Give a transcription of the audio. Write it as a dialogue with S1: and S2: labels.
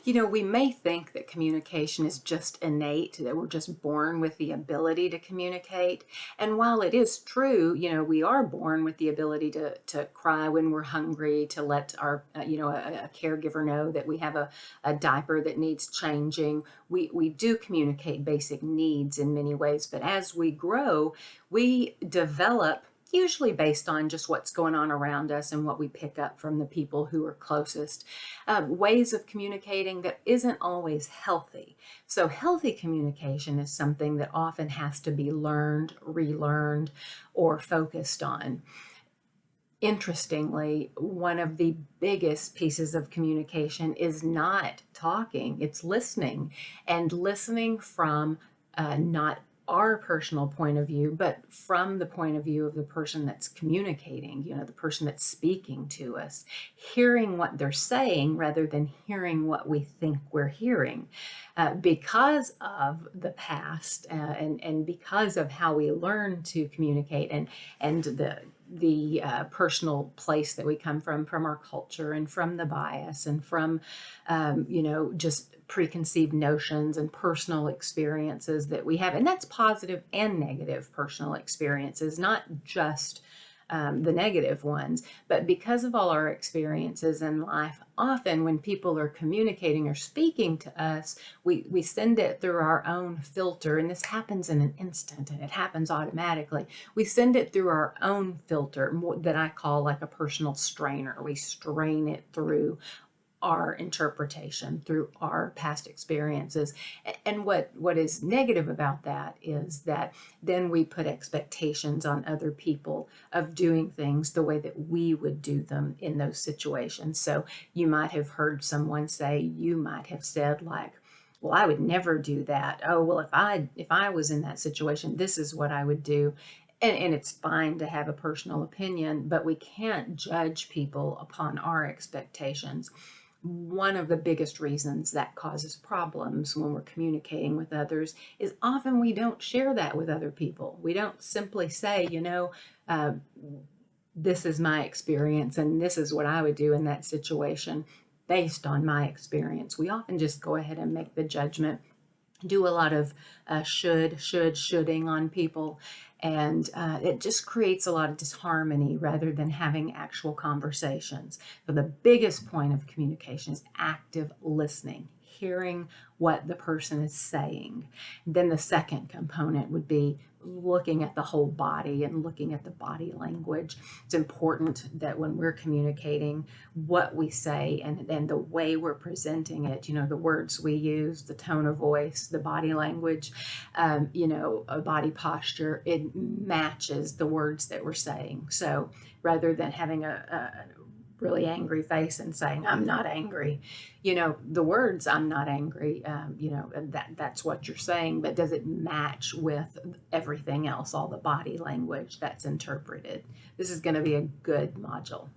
S1: We may think that communication is just innate, that we're just born with the ability to communicate. And while it is true, we are born with the ability to cry when we're hungry, to let a caregiver know that we have a diaper that needs changing. We do communicate basic needs in many ways, but as we grow, we develop, usually based on just what's going on around us and what we pick up from the people who are closest, ways of communicating that isn't always healthy. So, healthy communication is something that often has to be learned, relearned, or focused on. Interestingly, one of the biggest pieces of communication is not talking, it's listening, and listening from not our personal point of view, but from the point of view of the person that's communicating, the person that's speaking to us, hearing what they're saying rather than hearing what we think we're hearing. Because of the past and because of how we learn to communicate and the personal place that we come from our culture and from the bias and from just preconceived notions and personal experiences that we have. And that's positive and negative personal experiences, not just the negative ones. But because of all our experiences in life, often when people are communicating or speaking to us, we send it through our own filter. And this happens in an instant and it happens automatically. We send it through our own filter that I call like a personal strainer. We strain it through our interpretation, through our past experiences. And what is negative about that is that then we put expectations on other people of doing things the way that we would do them in those situations. So you might have heard someone say, you might have said like, well, I would never do that. Oh, well, if I was in that situation, this is what I would do. And it's fine to have a personal opinion, but we can't judge people upon our expectations. One of the biggest reasons that causes problems when we're communicating with others is often we don't share that with other people. We don't simply say, uh, this is my experience and this is what I would do in that situation based on my experience. We often just go ahead and make the judgment, do a lot of shoulding on people, and it just creates a lot of disharmony rather than having actual conversations. So the biggest point of communication is active listening, hearing what the person is saying. Then the second component would be looking at the whole body and looking at the body language. It's important that when we're communicating, what we say and the way we're presenting it, the words we use, the tone of voice, the body language, a body posture, it matches the words that we're saying. So rather than having a really angry face and saying, I'm not angry, the words, I'm not angry, that's what you're saying, but does it match with everything else, all the body language that's interpreted? This is going to be a good module.